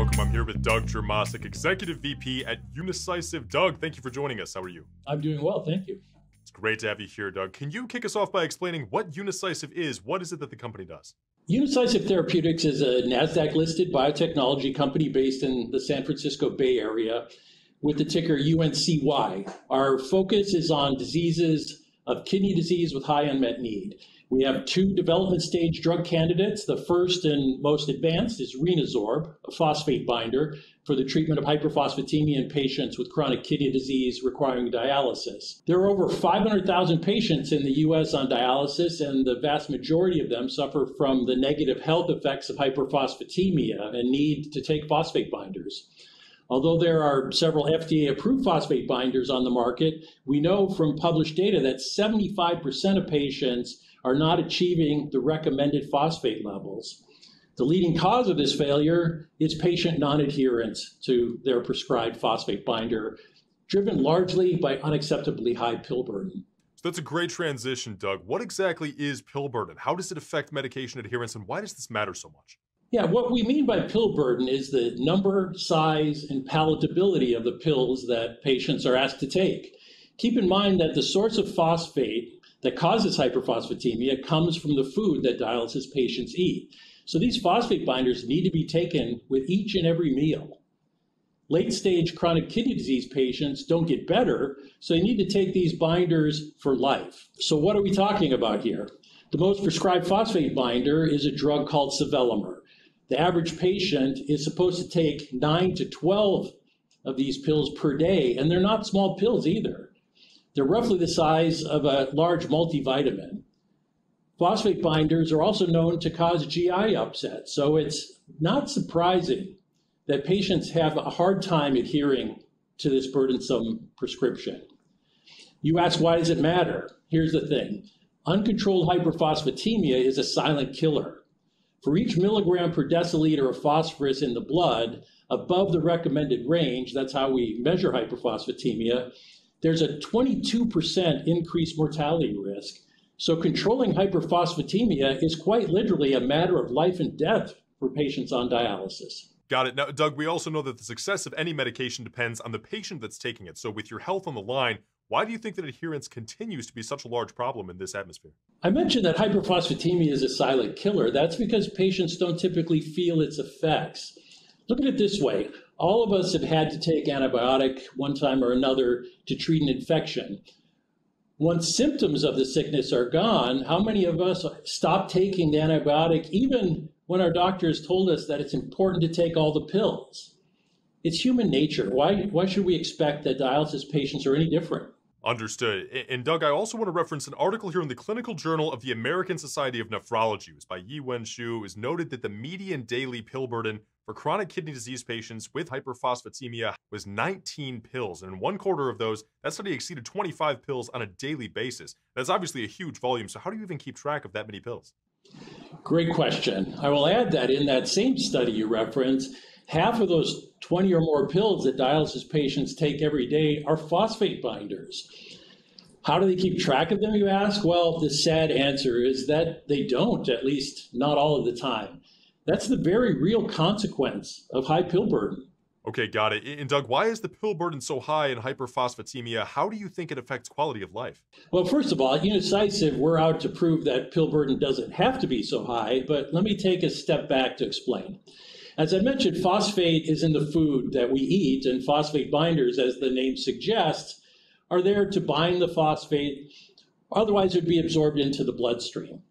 welcome. I'm here with Doug Jermasek, Executive VP at Unicycive. Doug, thank you for joining us. How are you? I'm doing well, thank you. It's great to have you here, Doug. Can you kick us off by explaining what Unicycive is? What is it that the company does? Unicycive Therapeutics is a NASDAQ-listed biotechnology company based in the San Francisco Bay Area with the ticker UNCY. Our focus is on diseases of kidney disease with high unmet need. We have 2 development stage drug candidates. The first and most advanced is Renasorb, a phosphate binder for the treatment of hyperphosphatemia in patients with chronic kidney disease requiring dialysis. There are over 500,000 patients in the U.S. on dialysis, and the vast majority of them suffer from the negative health effects of hyperphosphatemia and need to take phosphate binders. Although there are several FDA-approved phosphate binders on the market, we know from published data that 75% of patients are not achieving the recommended phosphate levels. The leading cause of this failure is patient non-adherence to their prescribed phosphate binder, driven largely by unacceptably high pill burden. So that's a great transition, Doug. What exactly is pill burden? How does it affect medication adherence, and why does this matter so much? Yeah, what we mean by pill burden is the number, size, and palatability of the pills that patients are asked to take. Keep in mind that the source of phosphate that causes hyperphosphatemia comes from the food that dialysis patients eat. So these phosphate binders need to be taken with each and every meal. Late-stage chronic kidney disease patients don't get better, so they need to take these binders for life. So what are we talking about here? The most prescribed phosphate binder is a drug called sevelamer. The average patient is supposed to take 9 to 12 of these pills per day, and they're not small pills either. They're roughly the size of a large multivitamin. Phosphate binders are also known to cause GI upset, so it's not surprising that patients have a hard time adhering to this burdensome prescription. You ask, why does it matter? Here's the thing. Uncontrolled hyperphosphatemia is a silent killer. For each milligram per deciliter of phosphorus in the blood above the recommended range, that's how we measure hyperphosphatemia, there's a 22% increased mortality risk. So controlling hyperphosphatemia is quite literally a matter of life and death for patients on dialysis. Got it. Now, Doug, we also know that the success of any medication depends on the patient that's taking it. So with your health on the line, why do you think that adherence continues to be such a large problem in this atmosphere? I mentioned that hyperphosphatemia is a silent killer. That's because patients don't typically feel its effects. Look at it this way. All of us have had to take antibiotic one time or another to treat an infection. Once symptoms of the sickness are gone, how many of us stop taking the antibiotic even when our doctors told us that it's important to take all the pills? It's human nature. Why should we expect that dialysis patients are any different? Understood. And Doug, I also want to reference an article here in the Clinical Journal of the American Society of Nephrology. It was by Yi-Wen-Shu. It was noted that the median daily pill burden for chronic kidney disease patients with hyperphosphatemia was 19 pills. And in 1/4 of those, that study exceeded 25 pills on a daily basis. That's obviously a huge volume. So how do you even keep track of that many pills? Great question. I will add that in that same study you referenced, half of those 20 or more pills that dialysis patients take every day are phosphate binders. How do they keep track of them, you ask? Well, the sad answer is that they don't, at least not all of the time. That's the very real consequence of high pill burden. Okay, got it. And Doug, why is the pill burden so high in hyperphosphatemia? How do you think it affects quality of life? Well, first of all, at Unicycive, we're out to prove that pill burden doesn't have to be so high, but let me take a step back to explain. As I mentioned, phosphate is in the food that we eat, and phosphate binders, as the name suggests, are there to bind the phosphate, otherwise it would be absorbed into the bloodstream.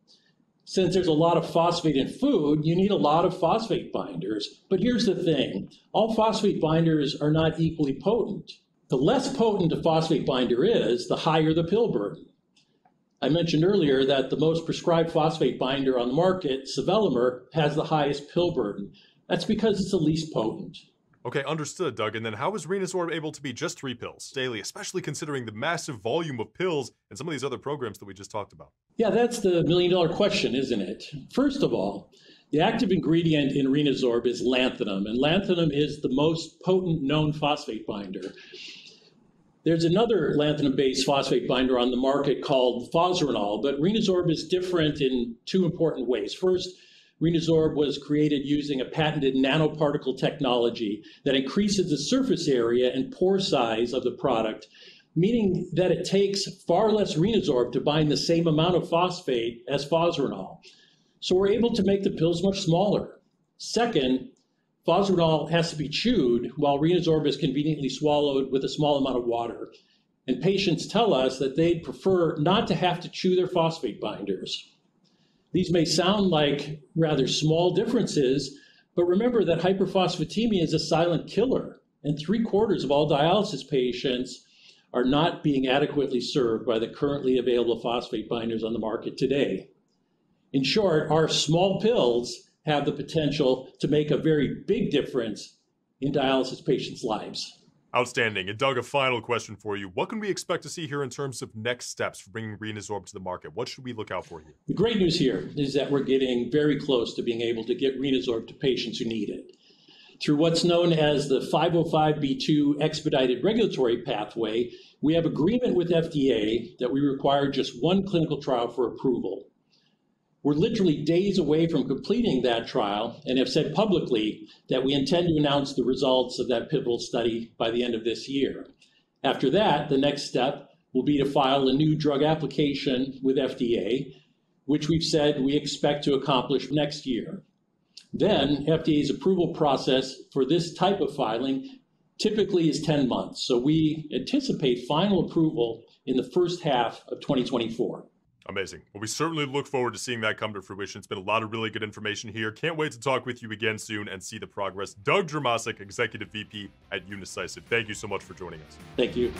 Since there's a lot of phosphate in food, you need a lot of phosphate binders. But here's the thing, all phosphate binders are not equally potent. The less potent a phosphate binder is, the higher the pill burden. I mentioned earlier that the most prescribed phosphate binder on the market, sevelamer, has the highest pill burden. That's because it's the least potent. Okay, understood, Doug. And then how is Renasorb able to be just 3 pills daily, especially considering the massive volume of pills and some of these other programs that we just talked about? Yeah, that's the million-dollar question, isn't it? First of all, the active ingredient in Renasorb is lanthanum, and lanthanum is the most potent known phosphate binder. There's another lanthanum-based phosphate binder on the market called fosrenol, but Renasorb is different in 2 important ways. First, Renasorb was created using a patented nanoparticle technology that increases the surface area and pore size of the product, meaning that it takes far less Renasorb to bind the same amount of phosphate as fosrenol. So we're able to make the pills much smaller. Second, fosrenol has to be chewed while Renasorb is conveniently swallowed with a small amount of water. And patients tell us that they'd prefer not to have to chew their phosphate binders. These may sound like rather small differences, but remember that hyperphosphatemia is a silent killer, and 3/4 of all dialysis patients are not being adequately served by the currently available phosphate binders on the market today. In short, our small pills have the potential to make a very big difference in dialysis patients' lives. Outstanding. And Doug, a final question for you. What can we expect to see here in terms of next steps for bringing Renasorb to the market? What should we look out for here? The great news here is that we're getting very close to being able to get Renasorb to patients who need it. Through what's known as the 505(b)(2) expedited regulatory pathway, we have agreement with FDA that we require just one clinical trial for approval. We're literally days away from completing that trial and have said publicly that we intend to announce the results of that pivotal study by the end of this year. After that, the next step will be to file a new drug application with FDA, which we've said we expect to accomplish next year. Then, FDA's approval process for this type of filing typically is 10 months, so we anticipate final approval in the first half of 2024. Amazing. Well, we certainly look forward to seeing that come to fruition. It's been a lot of really good information here. Can't wait to talk with you again soon and see the progress. Doug Jermasek, Executive VP at Unicycive. Thank you so much for joining us. Thank you.